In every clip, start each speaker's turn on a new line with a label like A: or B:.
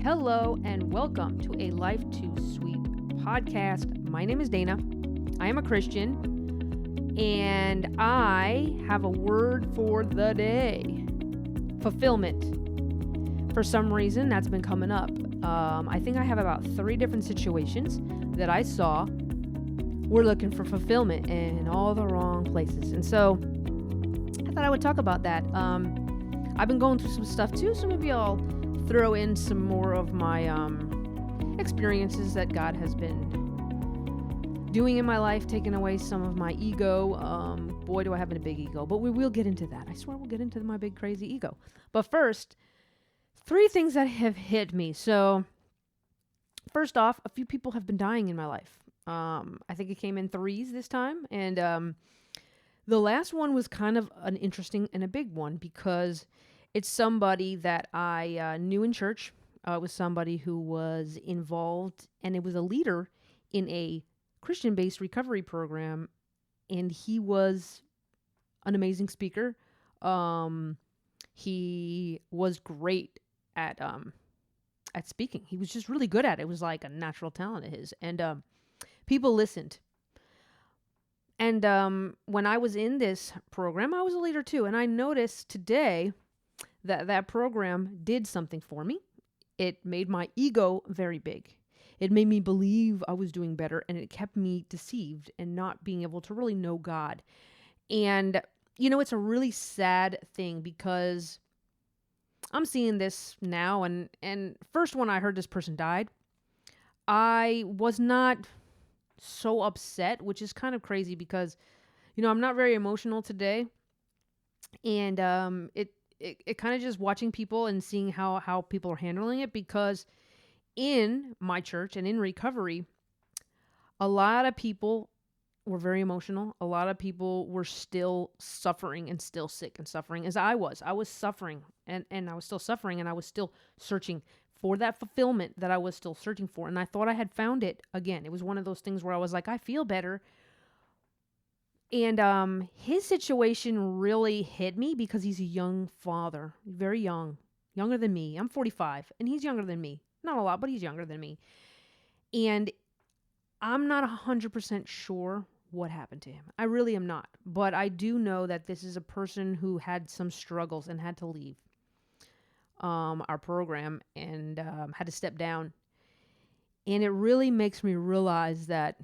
A: Hello and welcome to ALife2Sweet PodCast. My name is Dana. I am a Christian and I have a word for the day. Fulfillment. For some reason, that's been coming up. I think I have about 3 different situations that I saw were looking for fulfillment in all the wrong places. And so I thought I would talk about that. I've been going through some stuff too, so maybe I'll throw in some more of my experiences that God has been doing in my life, taking away some of my ego. Boy, do I have a big ego, but we will get into that. I swear we'll get into my big crazy ego. But first, 3 things that have hit me. So first off, a few people have been dying in my life. I think it came in 3s this time. And the last one was kind of an interesting and a big one because it's somebody that I knew in church. It was somebody who was involved, and it was a leader in a Christian-based recovery program, and he was an amazing speaker. He was great at speaking. He was just really good at it. It was like a natural talent of his, and people listened. And when I was in this program, I was a leader too, and I noticed today that program did something for me. It made my ego very big. It made me believe I was doing better, and it kept me deceived and not being able to really know God. And, it's a really sad thing because I'm seeing this now, and first when I heard this person died, I was not so upset, which is kind of crazy because, I'm not very emotional today. And it kind of just watching people and seeing how people are handling it, because in my church and in recovery, a lot of people were very emotional. A lot of people were still suffering and still sick and suffering, as I was. I was suffering and I was still suffering, and I was still searching for that fulfillment that I was still searching for. And I thought I had found it again. It was one of those things where I was like, I feel better. And his situation really hit me because he's a young father, very young, younger than me. I'm 45 and he's younger than me. Not a lot, but he's younger than me. And I'm not 100% sure what happened to him. I really am not. But I do know that this is a person who had some struggles and had to leave our program and had to step down. And it really makes me realize that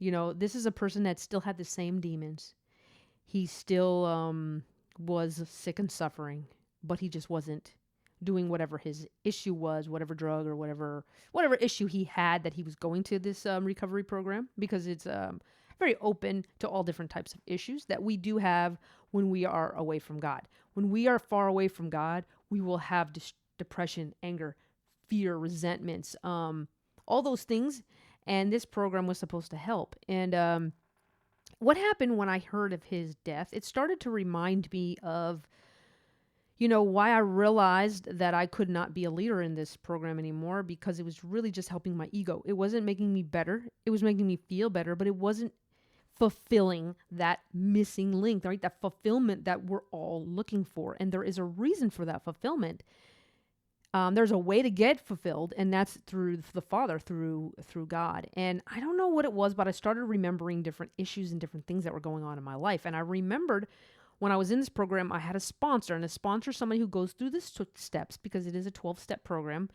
A: this is a person that still had the same demons. He still was sick and suffering, but he just wasn't doing whatever his issue was, whatever drug or whatever issue he had that he was going to this recovery program, because it's very open to all different types of issues that we do have when we are away from God. When we are far away from God, we will have depression, anger, fear, resentments, all those things. And this program was supposed to help. And what happened when I heard of his death, it started to remind me of, why I realized that I could not be a leader in this program anymore, because it was really just helping my ego. It wasn't making me better. It was making me feel better, but it wasn't fulfilling that missing link, right? That fulfillment that we're all looking for. And there is a reason for that fulfillment. There's a way to get fulfilled, and that's through the Father, through God. And I don't know what it was, but I started remembering different issues and different things that were going on in my life. And I remembered when I was in this program, I had a sponsor, and a sponsor is somebody who goes through the steps, because it is a 12-step program.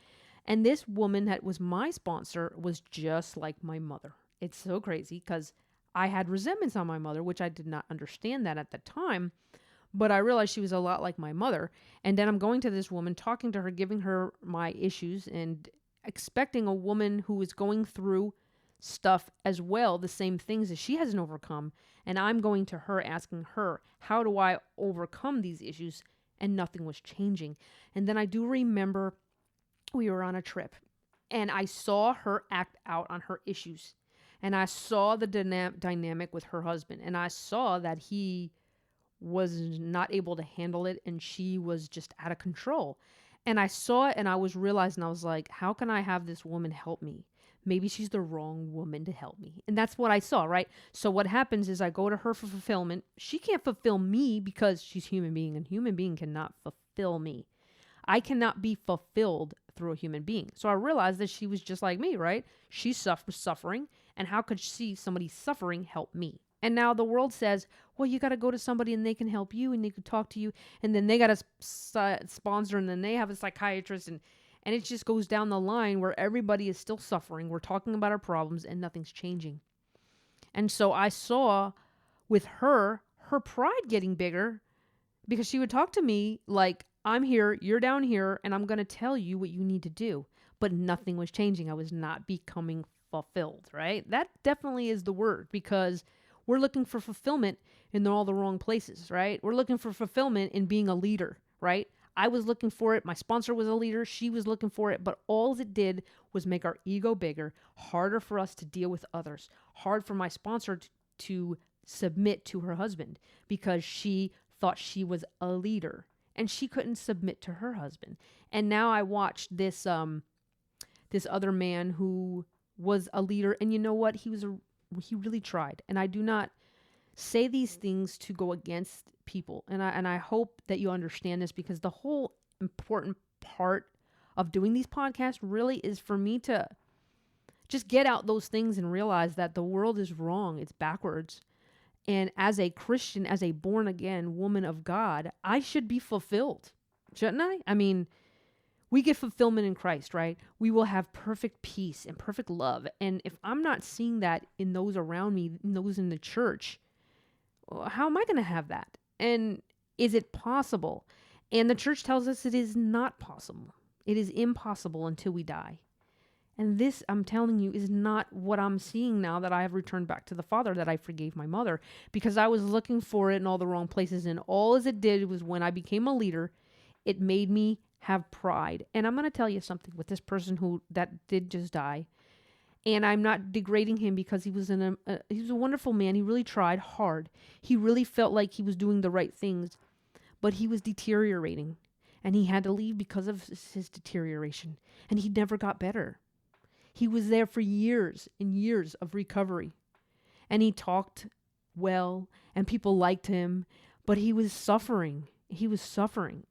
A: And this woman that was my sponsor was just like my mother. It's so crazy because I had resentments on my mother, which I did not understand that at the time. But I realized she was a lot like my mother. And then I'm going to this woman, talking to her, giving her my issues, and expecting a woman who is going through stuff as well, the same things that she hasn't overcome. And I'm going to her, asking her, how do I overcome these issues? And nothing was changing. And then I do remember we were on a trip, and I saw her act out on her issues. And I saw the dynamic with her husband. And I saw that he was not able to handle it, and she was just out of control. And I saw it, and I was realizing, I was like, how can I have this woman help me? Maybe she's the wrong woman to help me. And that's what I saw, right? So what happens is I go to her for fulfillment. She can't fulfill me because she's human being, and human being cannot fulfill me. I cannot be fulfilled through a human being. So I realized that she was just like me, right? She was suffering. And how could she see somebody suffering help me? And now the world says, well, you got to go to somebody and they can help you and they can talk to you. And then they got a sponsor and then they have a psychiatrist. And it just goes down the line where everybody is still suffering. We're talking about our problems and nothing's changing. And so I saw with her pride getting bigger because she would talk to me like, I'm here, you're down here, and I'm going to tell you what you need to do. But nothing was changing. I was not becoming fulfilled, right? That definitely is the word, because we're looking for fulfillment in all the wrong places, right? We're looking for fulfillment in being a leader, right? I was looking for it. My sponsor was a leader. She was looking for it. But all it did was make our ego bigger, harder for us to deal with others, hard for my sponsor to submit to her husband because she thought she was a leader and she couldn't submit to her husband. And now I watched this other man who was a leader, and you know what? He really tried. And I do not say these things to go against people. And I hope that you understand this, because the whole important part of doing these podcasts really is for me to just get out those things and realize that the world is wrong. It's backwards. And as a Christian, as a born again woman of God, I should be fulfilled, shouldn't I? I mean, we get fulfillment in Christ, right? We will have perfect peace and perfect love. And if I'm not seeing that in those around me, in those in the church, how am I going to have that? And is it possible? And the church tells us it is not possible. It is impossible until we die. And this, I'm telling you, is not what I'm seeing now that I have returned back to the Father, that I forgave my mother, because I was looking for it in all the wrong places. And all as it did was, when I became a leader, it made me have pride. And I'm going to tell you something with this person that did just die. And I'm not degrading him, because he was he was a wonderful man. He really tried hard. He really felt like he was doing the right things, but he was deteriorating, and he had to leave because of his deterioration. And he never got better. He was there for years and years of recovery, and he talked well, and people liked him, but he was suffering. He was suffering,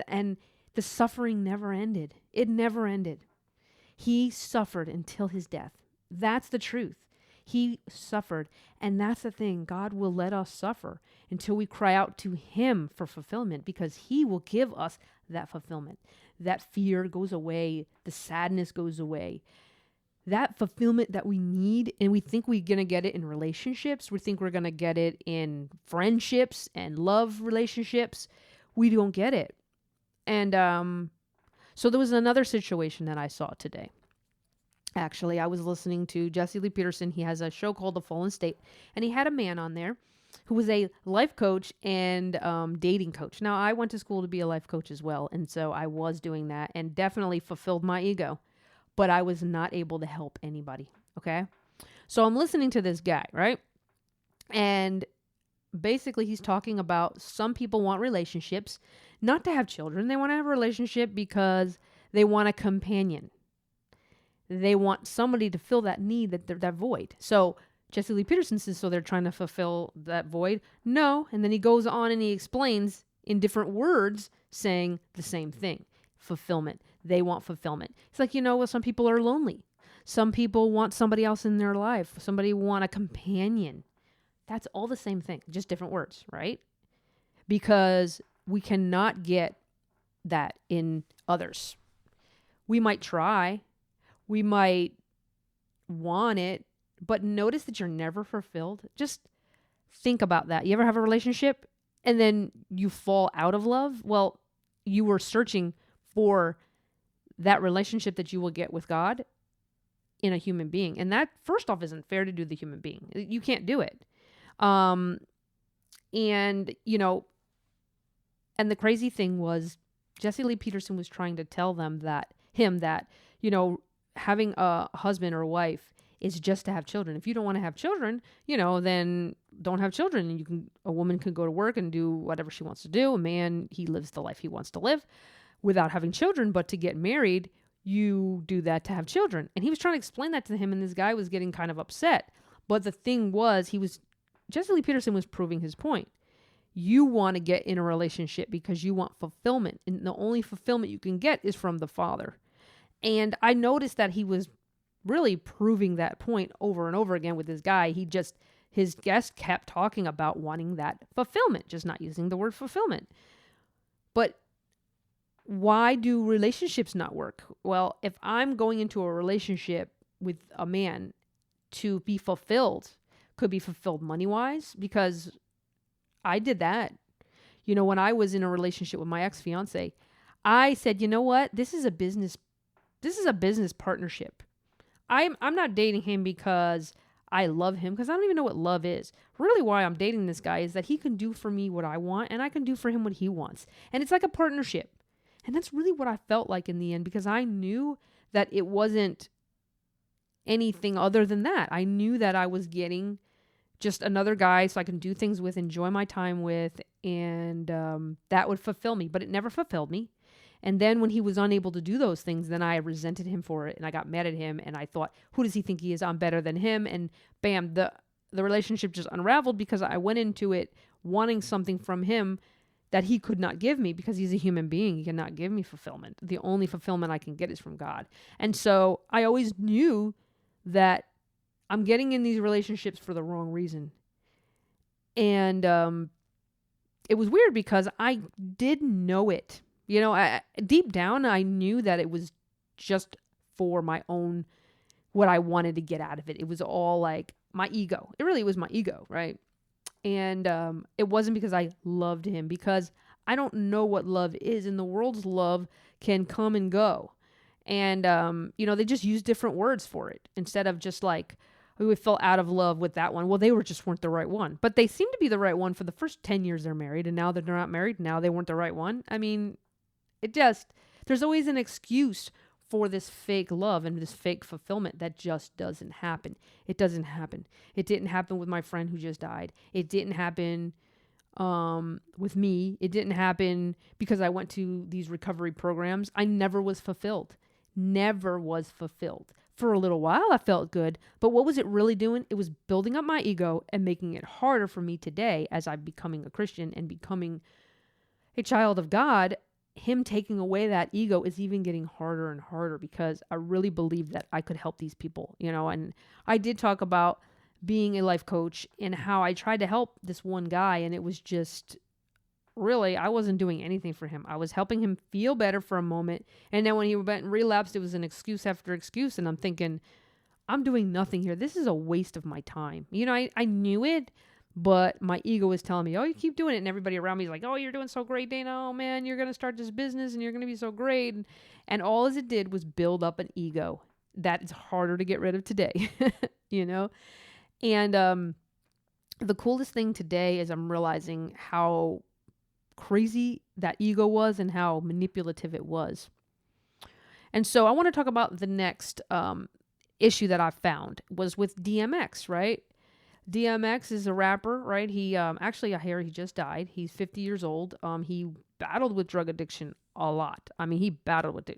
A: and the suffering never ended. It never ended. He suffered until his death. That's the truth. He suffered. And that's the thing. God will let us suffer until we cry out to him for fulfillment, because he will give us that fulfillment. That fear goes away. The sadness goes away. That fulfillment that we need, and we think we're going to get it in relationships. We think we're going to get it in friendships and love relationships. We don't get it. And so there was another situation that I saw today. Actually, I was listening to Jesse Lee Peterson. He has a show called The Fallen State, and he had a man on there who was a life coach and dating coach. Now, I went to school to be a life coach as well, and so I was doing that and definitely fulfilled my ego, but I was not able to help anybody, okay? So I'm listening to this guy, right? And basically he's talking about some people want relationships, not to have children. They want to have a relationship because they want a companion. They want somebody to fill that need, that void. So Jesse Lee Peterson says, so they're trying to fulfill that void? No. And then he goes on and he explains in different words saying the same thing. Fulfillment. They want fulfillment. It's like, well, some people are lonely. Some people want somebody else in their life. Somebody want a companion. That's all the same thing, just different words, right? Because we cannot get that in others. We might try. We might want it, but notice that you're never fulfilled. Just think about that. You ever have a relationship and then you fall out of love? Well, you were searching for that relationship that you will get with God in a human being. And that, first off, isn't fair to do the human being. You can't do it. And the crazy thing was Jesse Lee Peterson was trying to tell that having a husband or wife is just to have children. If you don't want to have children, then don't have children. And a woman can go to work and do whatever she wants to do. A man, he lives the life he wants to live without having children. But to get married, you do that to have children. And he was trying to explain that to him, and this guy was getting kind of upset. But the thing was, Jesse Lee Peterson was proving his point. You want to get in a relationship because you want fulfillment. And the only fulfillment you can get is from the Father. And I noticed that he was really proving that point over and over again with this guy. His guest kept talking about wanting that fulfillment, just not using the word fulfillment. But why do relationships not work? Well, if I'm going into a relationship with a man to be fulfilled, could be fulfilled money-wise, because I did that. When I was in a relationship with my ex-fiance, I said, you know what? This is a business partnership. I'm not dating him because I love him, because I don't even know what love is. Really, why I'm dating this guy is that he can do for me what I want and I can do for him what he wants. And it's like a partnership. And that's really what I felt like in the end, because I knew that it wasn't anything other than that. I knew that I was getting just another guy so I can do things with, enjoy my time with, and that would fulfill me. But it never fulfilled me. And then when he was unable to do those things, then I resented him for it, and I got mad at him, and I thought, who does he think he is? I'm better than him. And bam, the relationship just unraveled because I went into it wanting something from him that he could not give me, because he's a human being. He cannot give me fulfillment. The only fulfillment I can get is from God. And so I always knew that I'm getting in these relationships for the wrong reason. And it was weird because I didn't know it. Deep down, I knew that it was just for my own, what I wanted to get out of it. It was all like my ego. It really was my ego, right? And it wasn't because I loved him, because I don't know what love is. And the world's love can come and go. And, they just use different words for it instead of just like, we fell out of love with that one. Well, they weren't the right one, but they seemed to be the right one for the first 10 years they're married. And now that they're not married, now they weren't the right one. I mean, there's always an excuse for this fake love and this fake fulfillment that just doesn't happen. It doesn't happen. It didn't happen with my friend who just died. It didn't happen with me. It didn't happen because I went to these recovery programs. I never was fulfilled. Never was fulfilled. For a little while, I felt good, but what was it really doing? It was building up my ego and making it harder for me today as I'm becoming a Christian and becoming a child of God. Him taking away that ego is even getting harder and harder, because I really believe that I could help these people, and I did talk about being a life coach and how I tried to help this one guy, and it was just really, I wasn't doing anything for him. I was helping him feel better for a moment, and then when he went and relapsed, it was an excuse after excuse, and I'm thinking, I'm doing nothing here. This is a waste of my time. I knew it, but my ego was telling me, oh, you keep doing it. And everybody around me is like, oh, you're doing so great, Dana. Oh, man, you're going to start this business and you're going to be so great. And all as it did was build up an ego that is harder to get rid of today, And the coolest thing today is I'm realizing how crazy that ego was and how manipulative it was. And so I want to talk about the next issue that I found was with DMX, right? DMX is a rapper, right? He he just died. He's 50 years old. He battled with drug addiction a lot. I mean, he battled with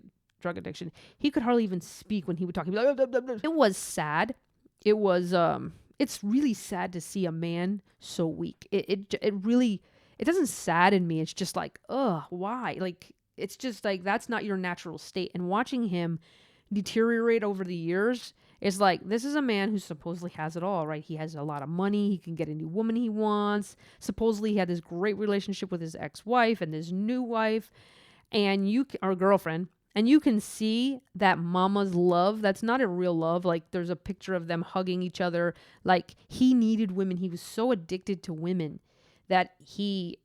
A: drug addiction. He could hardly even speak when he would talk. He'd be like, blah, blah, blah. It was sad. It was, it's really sad to see a man so weak. It really, it doesn't sadden me. It's just like, why? Like, it's just like, that's not your natural state. And watching him deteriorate over the years, it's like, this is a man who supposedly has it all, right? He has a lot of money. He can get any woman he wants. Supposedly he had this great relationship with his ex-wife and his new wife or girlfriend. And you can see that mama's love. That's not a real love. Like, there's a picture of them hugging each other. Like, he needed women. He was so addicted to women that he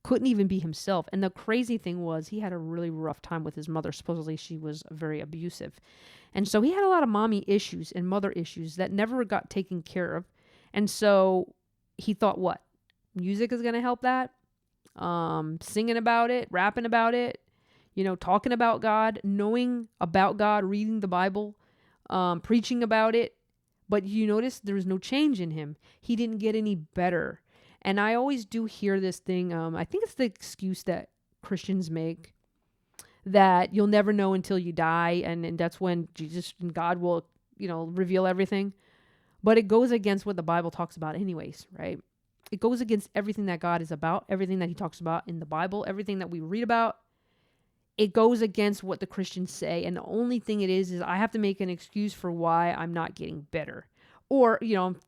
A: couldn't even be himself. And the crazy thing was, he had a really rough time with his mother. Supposedly she was very abusive. And so he had a lot of mommy issues and mother issues that never got taken care of. And so he thought, what? Music is going to help that? Singing about it, rapping about it, talking about God, knowing about God, reading the Bible, preaching about it. But you notice there was no change in him. He didn't get any better. And I always do hear this thing. I think it's the excuse that Christians make, that you'll never know until you die. And that's when Jesus and God will, reveal everything. But it goes against what the Bible talks about anyways, right? It goes against everything that God is about, everything that he talks about in the Bible, everything that we read about. It goes against what the Christians say. And the only thing it is I have to make an excuse for why I'm not getting better. Or,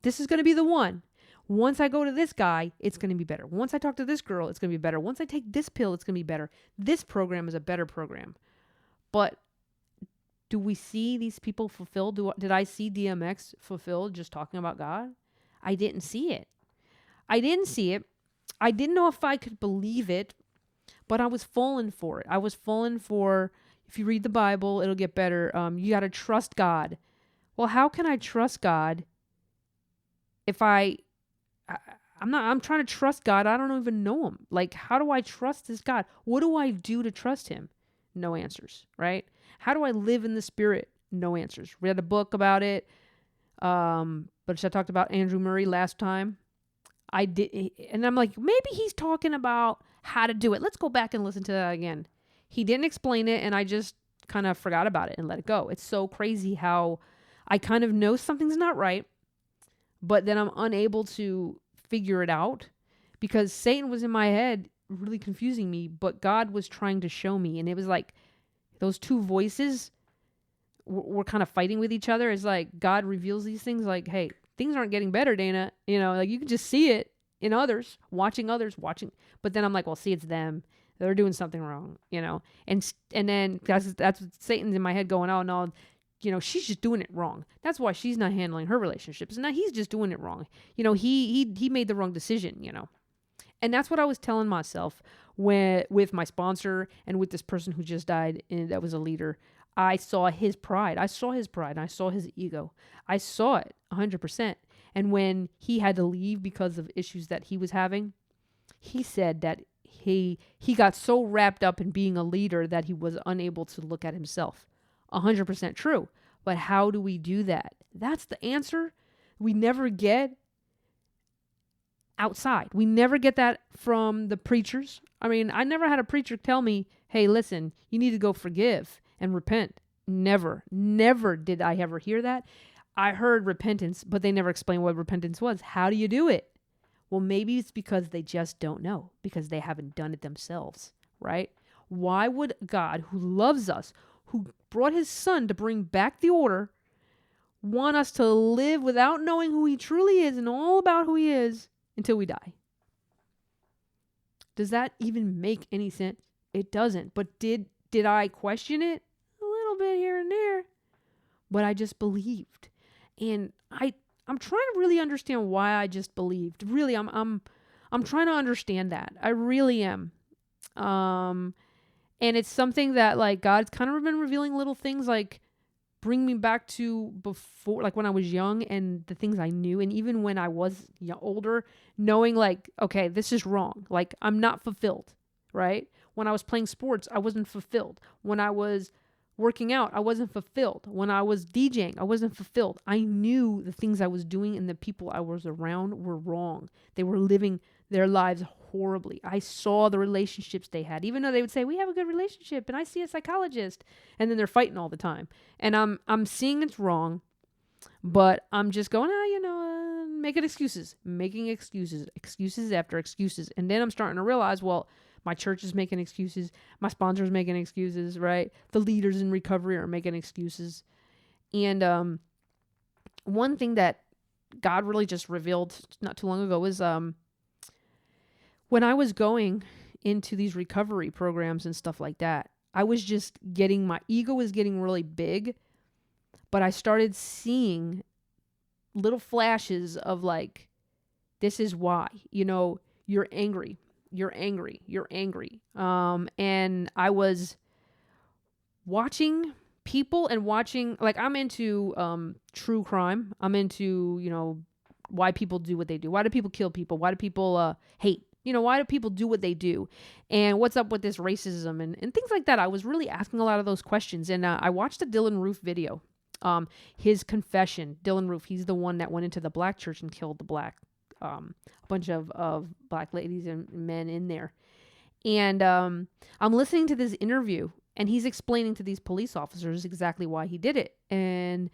A: this is going to be the one. Once I go to this guy, it's going to be better. Once I talk to this girl, it's going to be better. Once I take this pill, it's going to be better. This program is a better program. But do we see these people fulfilled? Did I see DMX fulfilled just talking about God? I didn't see it. I didn't know if I could believe it, but I was falling for it. I was falling for, if you read the Bible, it'll get better. You got to trust God. Well, how can I trust God if I'm trying to trust God. I don't even know him. Like, how do I trust this God? What do I do to trust him? No answers, right? How do I live in the Spirit? No answers. Read a book about it. But I talked about Andrew Murray last time. I did, and I'm like, maybe he's talking about how to do it. Let's go back and listen to that again. He didn't explain it, and I just kind of forgot about it and let it go. It's so crazy how I kind of know something's not right, but then I'm unable to figure it out because Satan was in my head really confusing me, but God was trying to show me. And it was like those two voices were kind of fighting with each other. It's like God reveals these things like, hey, things aren't getting better, Dana. Like you can just see it in others, watching. But then I'm like, well, see, it's them. They're doing something wrong, And then that's what Satan's in my head going, oh, no, she's just doing it wrong. That's why she's not handling her relationships. And now he's just doing it wrong. He made the wrong decision, And that's what I was telling myself with my sponsor and with this person who just died and that was a leader. I saw his pride. I saw his ego. I saw it 100%. And when he had to leave because of issues that he was having, he said that he got so wrapped up in being a leader that he was unable to look at himself. 100% true. But how do we do that? That's the answer we never get outside. We never get that from the preachers. I mean, I never had a preacher tell me, hey, listen, you need to go forgive and repent. Never did I ever hear that. I heard repentance, but they never explained what repentance was. How do you do it? Well, maybe it's because they just don't know, because they haven't done it themselves, right? Why would God, who loves us, who brought his son to bring back the order, want us to live without knowing who he truly is and all about who he is until we die? Does that even make any sense? It doesn't. But did I question it? A little bit here and there. But I just believed. And I'm trying to really understand why I just believed. Really, I'm trying to understand that. I really am. And it's something that like God's kind of been revealing little things like bring me back to before, like when I was young and the things I knew. And even when I was older, knowing like, okay, this is wrong. Like I'm not fulfilled, right? When I was playing sports, I wasn't fulfilled. When I was working out, I wasn't fulfilled. When I was DJing, I wasn't fulfilled. I knew the things I was doing and the people I was around were wrong. They were living their lives horribly. I saw the relationships they had, even though they would say, we have a good relationship and I see a psychologist, and then they're fighting all the time. And I'm seeing it's wrong, but I'm just going, making excuses after excuses. And then I'm starting to realize, well, my church is making excuses. My sponsor's making excuses, right? The leaders in recovery are making excuses. And one thing that God really just revealed not too long ago was when I was going into these recovery programs and stuff like that, I was just my ego was getting really big, but I started seeing little flashes of like, this is why, you're angry. And I was watching people and like I'm into true crime. I'm into, why people do what they do. Why do people kill people? Why do people hate? Why do people do what they do? And what's up with this racism and things like that? I was really asking a lot of those questions. And I watched a Dylan Roof video. His confession, Dylan Roof, he's the one that went into the black church and killed the a bunch of black ladies and men in there. And I'm listening to this interview and he's explaining to these police officers exactly why he did it. And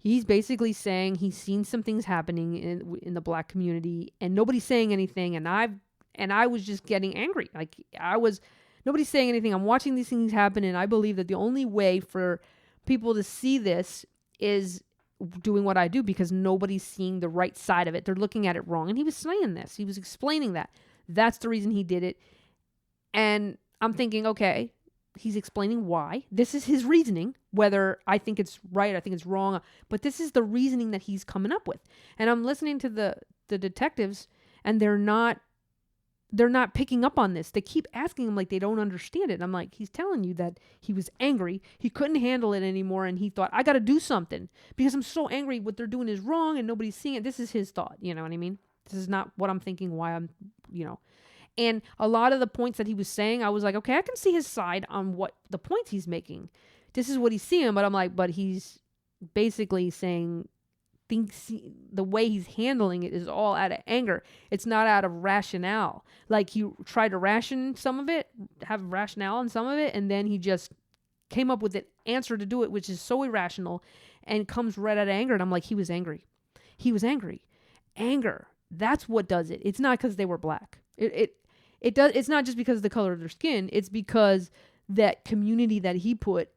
A: He's basically saying he's seen some things happening in the black community and nobody's saying anything. And I was just getting angry. Like nobody's saying anything. I'm watching these things happen. And I believe that the only way for people to see this is doing what I do, because nobody's seeing the right side of it. They're looking at it wrong. And he was saying this. He was explaining that. That's the reason he did it. And I'm thinking, okay, he's explaining why. This is his reasoning, whether I think it's right, I think it's wrong, but this is the reasoning that he's coming up with. And I'm listening to the detectives, and they're not picking up on this. They keep asking him like they don't understand it. And I'm like, he's telling you that he was angry. He couldn't handle it anymore. And he thought, I got to do something because I'm so angry. What they're doing is wrong and nobody's seeing it. This is his thought. You know what I mean? This is not what I'm thinking, why I'm. And a lot of the points that he was saying, I was like, okay, I can see his side on what the points he's making. This is what he's seeing. But I'm like, but he's basically saying the way he's handling it is all out of anger. It's not out of rationale. Like he tried to ration some of it, have rationale on some of it, and then he just came up with an answer to do it, which is so irrational and comes right out of anger. And I'm like, he was angry. He was angry. Anger. That's what does it. It's not because they were black. It does. It's not just because of the color of their skin. It's because that community that he put,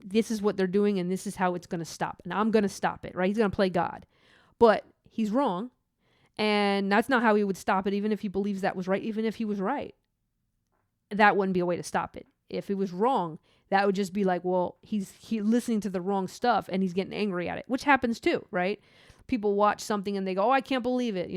A: this is what they're doing and this is how it's going to stop. And I'm going to stop it, right? He's going to play God. But he's wrong. And that's not how he would stop it, even if he believes that was right. Even if he was right, that wouldn't be a way to stop it. If it was wrong, that would just be like, well, he's listening to the wrong stuff and he's getting angry at it, which happens too, right? People watch something and they go, oh, I can't believe it.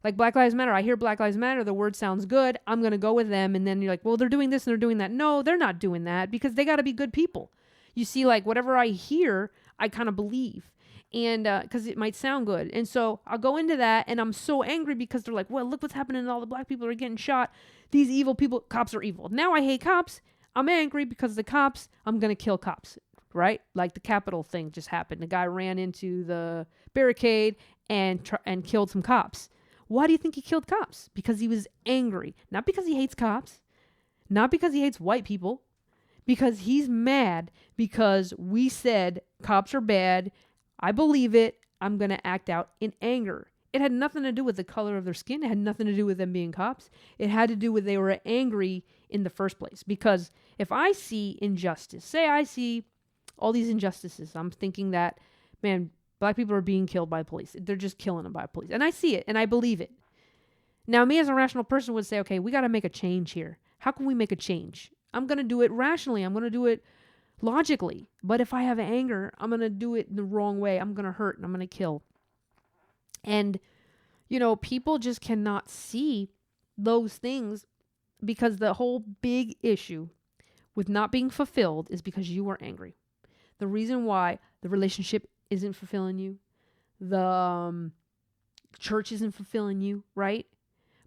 A: Like Black Lives Matter. I hear Black Lives Matter. The word sounds good. I'm going to go with them. And then you're like, well, they're doing this and they're doing that. No, they're not doing that because they got to be good people. You see, like whatever I hear, I kind of believe. And because it might sound good. And so I'll go into that and I'm so angry because they're like, well, look what's happening. All the black people are getting shot. These evil people, cops are evil. Now I hate cops. I'm angry because the cops, I'm going to kill cops, right? Like the Capitol thing just happened. The guy ran into the barricade and killed some cops. Why do you think he killed cops? Because he was angry. Not because he hates cops. Not because he hates white people. Because he's mad because we said cops are bad. I believe it. I'm going to act out in anger. It had nothing to do with the color of their skin. It had nothing to do with them being cops. It had to do with they were angry in the first place. Because if I see injustice, say I see all these injustices, I'm thinking that, man, black people are being killed by police. They're just killing them by police. And I see it and I believe it. Now, me as a rational person would say, okay, we got to make a change here. How can we make a change? I'm going to do it rationally. I'm going to do it logically. But if I have anger, I'm going to do it in the wrong way. I'm going to hurt and I'm going to kill. And, people just cannot see those things because the whole big issue with not being fulfilled is because you are angry. The reason why the relationship isn't fulfilling you, the church isn't fulfilling you, right?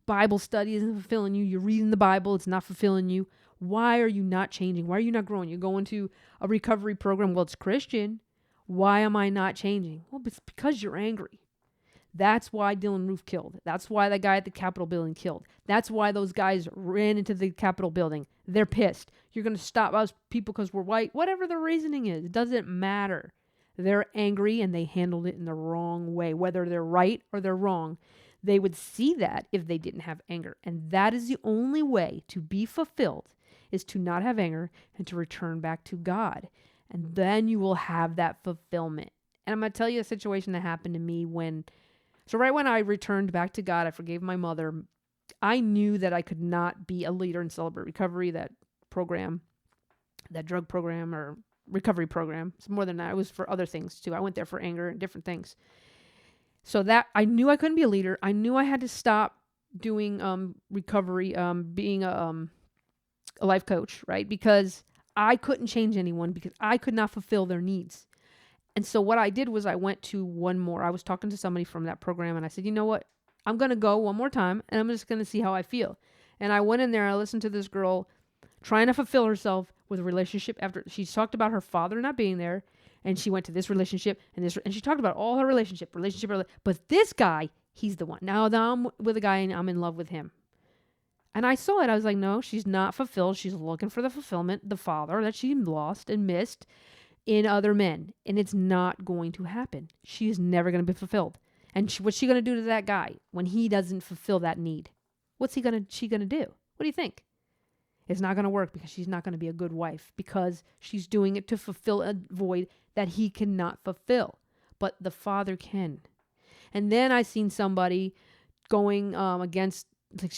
A: Bible study isn't fulfilling you. You're reading the Bible. It's not fulfilling you. Why are you not changing? Why are you not growing? You're going to a recovery program. Well, it's Christian. Why am I not changing? Well, it's because you're angry. That's why Dylan Roof killed. That's why that guy at the Capitol building killed. That's why those guys ran into the Capitol building. They're pissed. You're going to stop us people because we're white. Whatever the reasoning is, it doesn't matter. They're angry and they handled it in the wrong way. Whether they're right or they're wrong, they would see that if they didn't have anger. And that is the only way to be fulfilled, is to not have anger and to return back to God. And then you will have that fulfillment. And I'm going to tell you a situation that happened to me right when I returned back to God, I forgave my mother. I knew that I could not be a leader in Celebrate Recovery, that program, that drug program or recovery program. It's more than that. It was for other things too. I went there for anger and different things. So that I knew I couldn't be a leader. I knew I had to stop doing recovery, being a life coach, right? Because I couldn't change anyone because I could not fulfill their needs. And so what I did was I went to one more. I was talking to somebody from that program and I said, you know what? I'm going to go one more time and I'm just going to see how I feel. And I went in there and I listened to this girl trying to fulfill herself with a relationship after she talked about her father not being there. And she went to this relationship and she talked about all her relationship. But this guy, he's the one. Now I'm with a guy and I'm in love with him. And I saw it. I was like, no, she's not fulfilled. She's looking for the fulfillment, the father that she lost and missed. in other men, and it's not going to happen. She is never going to be fulfilled. And what's she going to do to that guy when he doesn't fulfill that need? What's she going to do? What do you think? It's not going to work because she's not going to be a good wife because she's doing it to fulfill a void that he cannot fulfill. But the father can. And then I seen somebody going against, like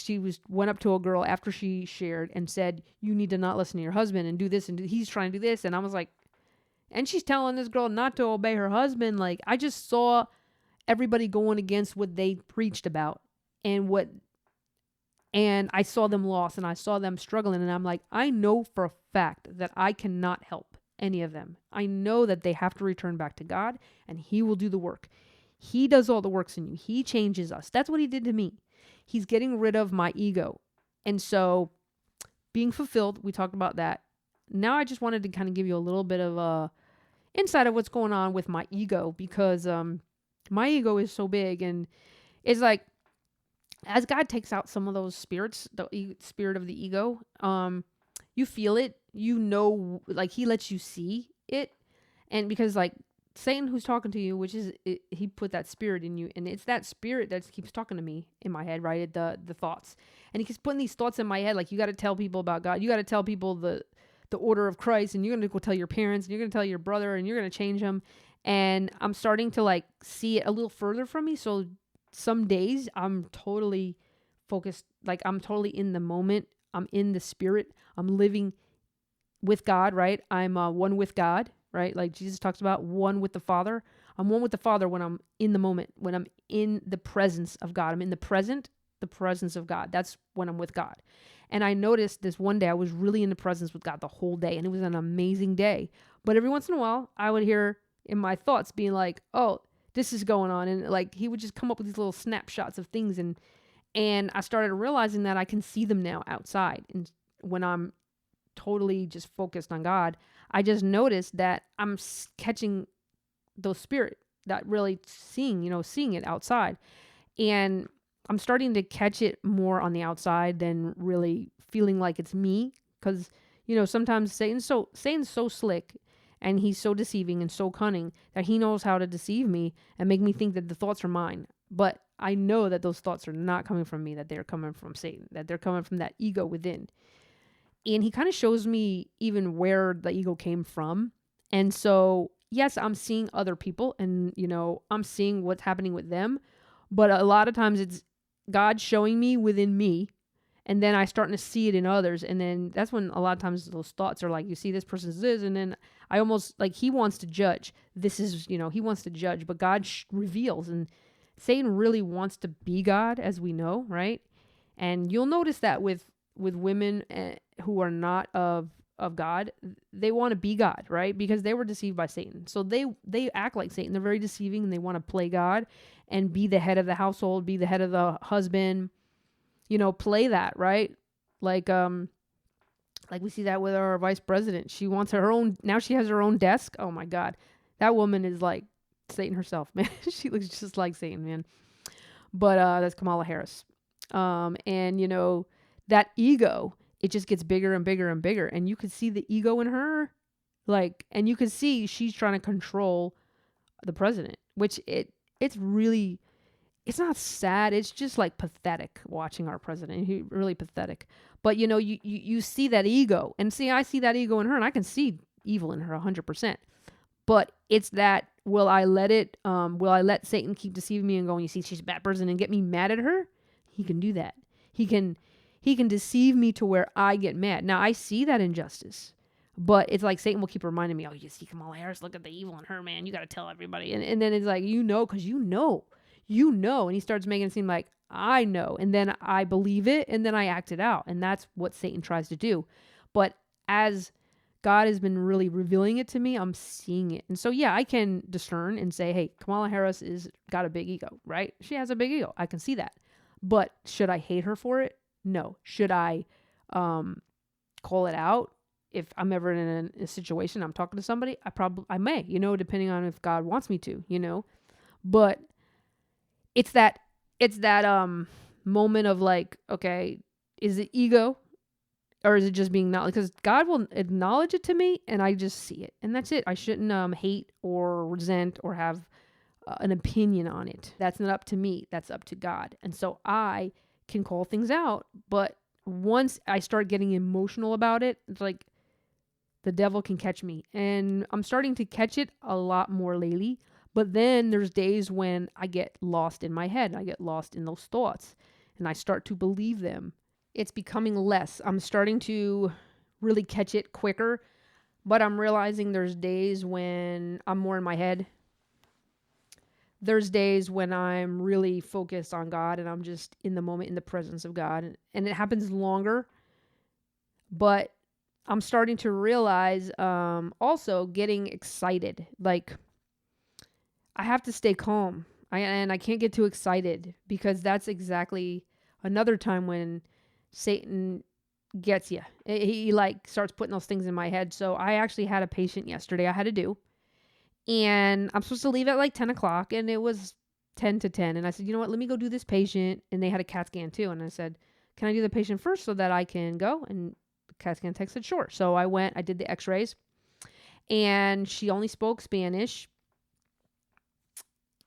A: went up to a girl after she shared and said, you need to not listen to your husband and do this, and he's trying to do this. And I was like, and she's telling this girl not to obey her husband. Like, I just saw everybody going against what they preached about and I saw them lost and I saw them struggling. And I'm like, I know for a fact that I cannot help any of them. I know that they have to return back to God and he will do the work. He does all the works in you. He changes us. That's what he did to me. He's getting rid of my ego. And so being fulfilled, we talked about that. Now I just wanted to kind of give you a little bit of a insight of what's going on with my ego, because my ego is so big, and it's like, as God takes out some of those spirits, the spirit of the ego, you feel it, like he lets you see it. And because like Satan who's talking to you, which is, he put that spirit in you, and it's that spirit that keeps talking to me in my head, right? The thoughts. And he keeps putting these thoughts in my head, like, you got to tell people about God. You got to tell people the order of Christ, and you're going to go tell your parents, and you're going to tell your brother, and you're going to change them. And I'm starting to like see it a little further from me. So some days I'm totally focused, like I'm totally in the moment. I'm in the spirit. I'm living with God, right? I'm one with God, right? Like Jesus talks about, one with the Father. I'm one with the Father when I'm in the moment, when I'm in the presence of God. I'm in the presence of God. That's when I'm with God. And I noticed this one day I was really in the presence with God the whole day, and it was an amazing day. But every once in a while, I would hear in my thoughts being like, oh, this is going on. And like, he would just come up with these little snapshots of things. And I started realizing that I can see them now outside. And when I'm totally just focused on God, I just noticed that I'm catching those spirit, that really seeing it outside. And I'm starting to catch it more on the outside than really feeling like it's me. Because, sometimes Satan's so slick, and he's so deceiving and so cunning that he knows how to deceive me and make me think that the thoughts are mine. But I know that those thoughts are not coming from me, that they're coming from Satan, that they're coming from that ego within. And he kind of shows me even where the ego came from. And so, yes, I'm seeing other people, and, I'm seeing what's happening with them. But a lot of times it's God showing me within me, and then I starting to see it in others. And then that's when a lot of times those thoughts are like, you see, this person's this. And then I almost like, he wants to judge. This is, he wants to judge, but God reveals. And Satan really wants to be God, as we know, right? And you'll notice that with women who are not of God, they want to be God, right? Because they were deceived by Satan. So they act like Satan. They're very deceiving, and they want to play God and be the head of the household, be the head of the husband, play that, right? Like we see that with our vice president. She wants her own, now she has her own desk. Oh my God. That woman is like Satan herself, man. She looks just like Satan, man. But that's Kamala Harris. And that ego, it just gets bigger and bigger and bigger. And you could see the ego in her, and you could see she's trying to control the president, which it's really, it's not sad. It's just like pathetic watching our president. He's really pathetic. But you see that ego, and see, I see that ego in her, and I can see evil in her 100%. But it's that, will I let Satan keep deceiving me and going, you see, she's a bad person, and get me mad at her? He can do that. He can deceive me to where I get mad. Now I see that injustice, but it's like Satan will keep reminding me, oh, you see Kamala Harris, look at the evil in her, man. You got to tell everybody. And then it's like, because and he starts making it seem like I know. And then I believe it, and then I act it out. And that's what Satan tries to do. But as God has been really revealing it to me, I'm seeing it. And so, yeah, I can discern and say, hey, Kamala Harris got a big ego, right? She has a big ego. I can see that. But should I hate her for it? No. Should I call it out? If I'm ever in a situation, I'm talking to somebody, I may, depending on if God wants me to, but it's that moment of like, okay, is it ego? Or is it just being not, because God will acknowledge it to me and I just see it. And that's it. I shouldn't hate or resent or have an opinion on it. That's not up to me. That's up to God. And so I can call things out. But once I start getting emotional about it, it's like the devil can catch me. And I'm starting to catch it a lot more lately. But then there's days when I get lost in my head. I get lost in those thoughts and I start to believe them. It's becoming less. I'm starting to really catch it quicker, but I'm realizing there's days when I'm more in my head. There's days when I'm really focused on God and I'm just in the moment, in the presence of God. And it happens longer, but I'm starting to realize also getting excited. Like, I have to stay calm. And I can't get too excited, because that's exactly another time when Satan gets you. He like starts putting those things in my head. So I actually had a patient yesterday I had to do. And I'm supposed to leave at like 10 o'clock. And it was 10 to 10. And I said, you know what? Let me go do this patient. And they had a CAT scan too. And I said, can I do the patient first so that I can go? And the CAT scan tech said, sure. So I went, I did the x-rays. And she only spoke Spanish.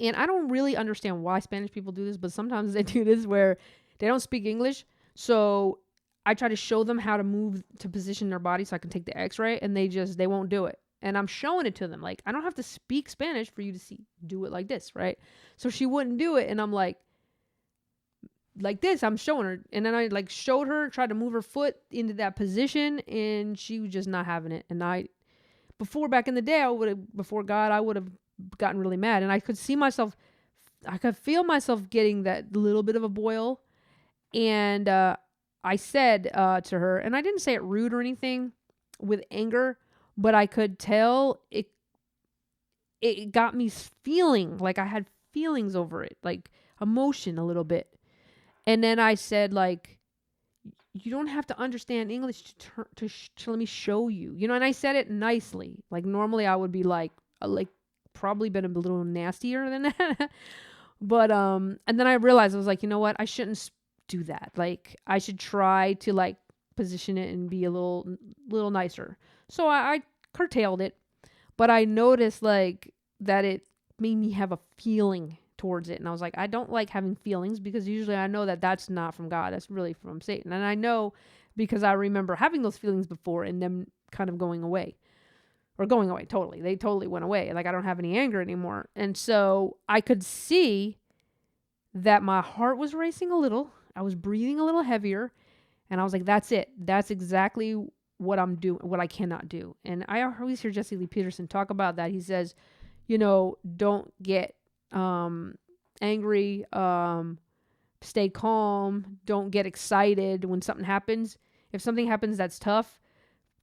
A: And I don't really understand why Spanish people do this, but sometimes they do this where they don't speak English. So I try to show them how to move to position their body so I can take the x-ray, and they won't do it. And I'm showing it to them. Like, I don't have to speak Spanish for you to do it like this, right? So she wouldn't do it. And I'm like this, I'm showing her. And then I like showed her, tried to move her foot into that position, and she was just not having it. And back in the day, before God, I would have gotten really mad. And I could feel myself getting that little bit of a boil. And I said to her, and I didn't say it rude or anything with anger, but I could tell it got me feeling like I had feelings over it, like emotion a little bit. And then I said, like, you don't have to understand English to let me show you, and I said it nicely. Like, normally I would be like probably been a little nastier than that. But and then I realized, I was like, you know what? I shouldn't do that. Like, I should try to like position it and be a little nicer. So I curtailed it, but I noticed like that it made me have a feeling towards it. And I was like, I don't like having feelings, because usually I know that that's not from God. That's really from Satan. And I know because I remember having those feelings before and them kind of going away. Or going away totally. They totally went away. Like, I don't have any anger anymore. And so I could see that my heart was racing a little. I was breathing a little heavier. And I was like, that's it. That's exactly what I'm doing, what I cannot do. And I always hear Jesse Lee Peterson talk about that. He says, don't get angry, stay calm, don't get excited when something happens. If something happens that's tough,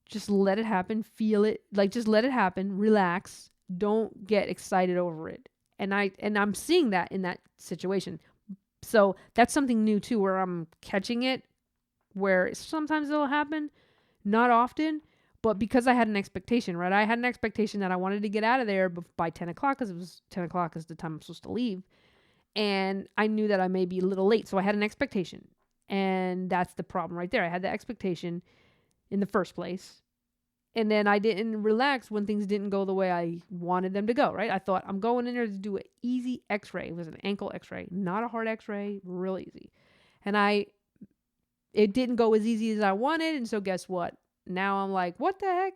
A: just let it happen, feel it, like just let it happen, relax, don't get excited over it. And I'm seeing that in that situation. So that's something new too, where I'm catching it, where sometimes it'll happen, not often, but because I had an expectation, right? I had an expectation that I wanted to get out of there by 10 o'clock, because it was 10 o'clock is the time I'm supposed to leave. And I knew that I may be a little late. So I had an expectation. And that's the problem right there. I had the expectation in the first place. And then I didn't relax when things didn't go the way I wanted them to go, right? I thought, I'm going in there to do an easy x-ray. It was an ankle x-ray, not a hard x-ray, real easy. And it didn't go as easy as I wanted. And so guess what? Now I'm like, what the heck?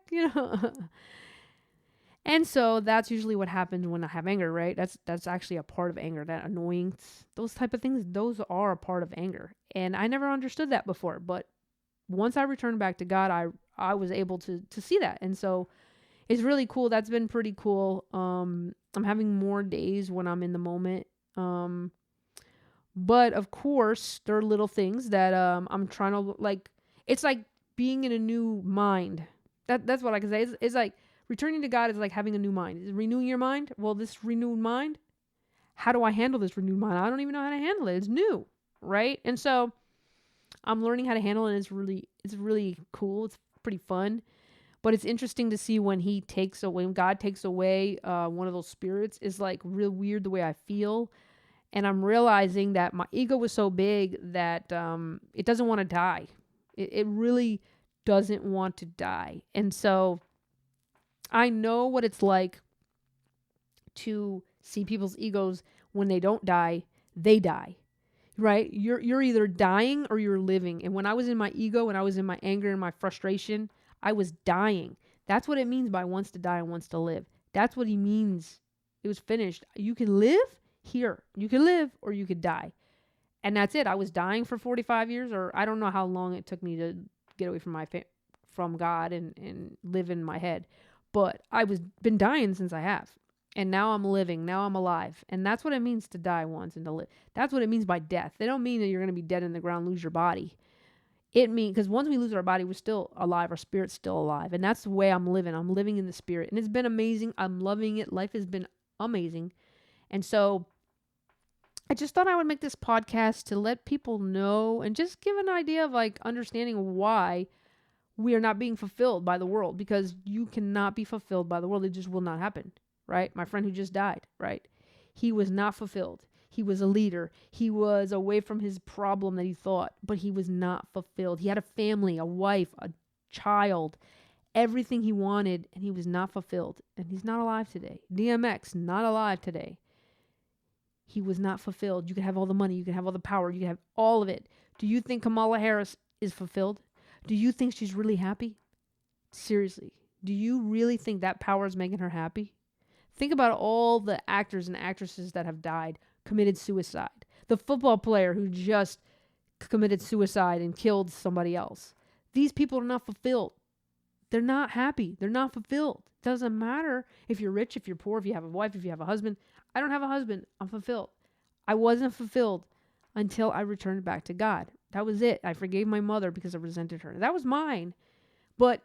A: And so that's usually what happens when I have anger, right? That's actually a part of anger, that annoyance, those type of things. Those are a part of anger. And I never understood that before. But once I returned back to God, I was able to see that. And so it's really cool. That's been pretty cool. I'm having more days when I'm in the moment. But of course, there are little things that I'm trying to, like, it's like being in a new mind. That's what I can say. It's like returning to God is like having a new mind. Is renewing your mind? Well, this renewed mind, how do I handle this renewed mind? I don't even know how to handle it. It's new, right? And so I'm learning how to handle it. And it's really cool. It's pretty fun. But it's interesting to see when God takes away one of those spirits, is like real weird the way I feel. And I'm realizing that my ego was so big that it doesn't want to die. It really doesn't want to die. And so I know what it's like to see people's egos when they don't die, they die. Right? You're either dying or you're living. And when I was in my ego and I was in my anger and my frustration, I was dying. That's what it means by wants to die and wants to live. That's what he means. It was finished. You can live here. You can live or you could die. And that's it. I was dying for 45 years, or I don't know how long it took me to get away from from God and live in my head. But I was been dying since I have. And now I'm living. Now I'm alive. And that's what it means to die once and to live. That's what it means by death. They don't mean that you're going to be dead in the ground, lose your body. It means, because once we lose our body, we're still alive. Our spirit's still alive. And that's the way I'm living. I'm living in the spirit. And it's been amazing. I'm loving it. Life has been amazing. And so I just thought I would make this podcast to let people know and just give an idea of like understanding why we are not being fulfilled by the world, because you cannot be fulfilled by the world. It just will not happen. Right? My friend who just died, right? He was not fulfilled. He was a leader. He was away from his problem that he thought, but he was not fulfilled. He had a family, a wife, a child, everything he wanted, and he was not fulfilled. And he's not alive today. DMX, not alive today. He was not fulfilled. You can have all the money. You can have all the power. You can have all of it. Do you think Kamala Harris is fulfilled? Do you think she's really happy? Seriously. Do you really think that power is making her happy? Think about all the actors and actresses that have died, committed suicide. The football player who just committed suicide and killed somebody else. These people are not fulfilled. They're not happy. They're not fulfilled. It doesn't matter if you're rich, if you're poor, if you have a wife, if you have a husband. I don't have a husband. I'm fulfilled. I wasn't fulfilled until I returned back to God. That was it. I forgave my mother because I resented her. That was mine. But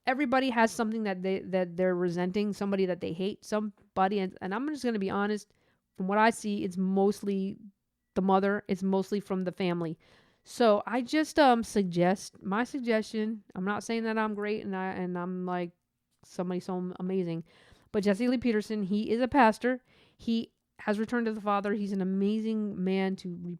A: everybody has something that they're resenting, somebody that they hate, somebody, and I'm just going to be honest. From what I see, it's mostly the mother. It's mostly from the family. So I just my suggestion. I'm not saying that I'm great and I'm like somebody so amazing, but Jesse Lee Peterson, he is a pastor. He has returned to the Father. He's an amazing man to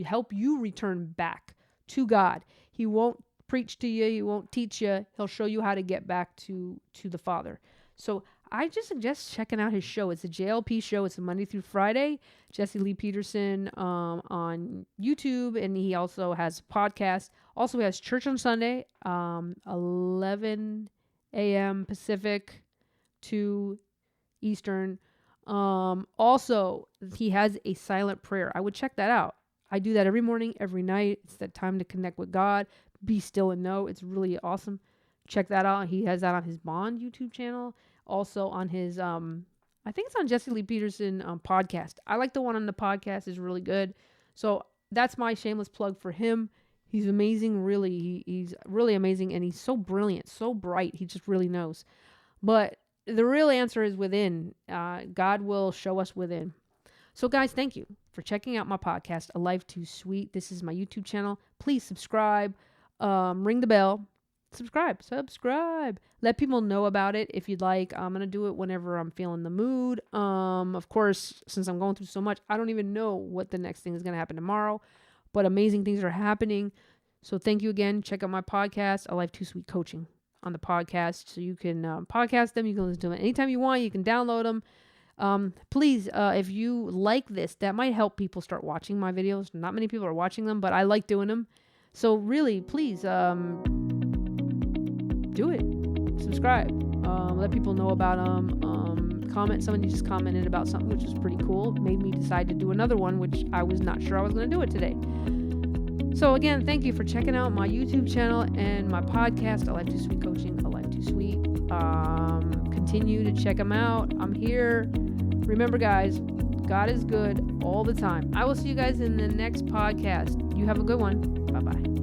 A: help you return back to God. He won't preach to you. He won't teach you. He'll show you how to get back to the Father. So I just suggest checking out his show. It's a JLP show. It's a Monday through Friday. Jesse Lee Peterson on YouTube, and he also has a podcast. Also, he has church on Sunday, 11 a.m. Pacific, 2 Eastern. Also, he has a silent prayer. I would check that out. I do that every morning, every night. It's that time to connect with God. Be still and know. It's really awesome. Check that out. He has that on his Bond YouTube channel. Also on his, I think it's on Jesse Lee Peterson podcast. I like the one on the podcast. It's really good. So that's my shameless plug for him. He's amazing. Really, he's really amazing. And he's so brilliant, so bright. He just really knows. But the real answer is within. God will show us within. So guys, thank you for checking out my podcast, ALife2Sweet. This is my YouTube channel. Please subscribe. Ring the bell, subscribe. Let people know about it if you'd like. I'm going to do it whenever I'm feeling the mood. Of course, since I'm going through so much, I don't even know what the next thing is going to happen tomorrow, but amazing things are happening. So thank you again. Check out my podcast, ALife2Sweet Coaching on the podcast. So you can podcast them. You can listen to them anytime you want. You can download them. Please, if you like this, that might help people start watching my videos. Not many people are watching them, but I like doing them. So really, please, do it. Subscribe. Let people know about them. Comment. Somebody just commented about something, which was pretty cool. Made me decide to do another one, which I was not sure I was going to do it today. So again, thank you for checking out my YouTube channel and my podcast, ALife2Sweet Coaching, ALife2Sweet. Continue to check them out. I'm here. Remember, guys, God is good all the time. I will see you guys in the next podcast. You have a good one. Bye-bye.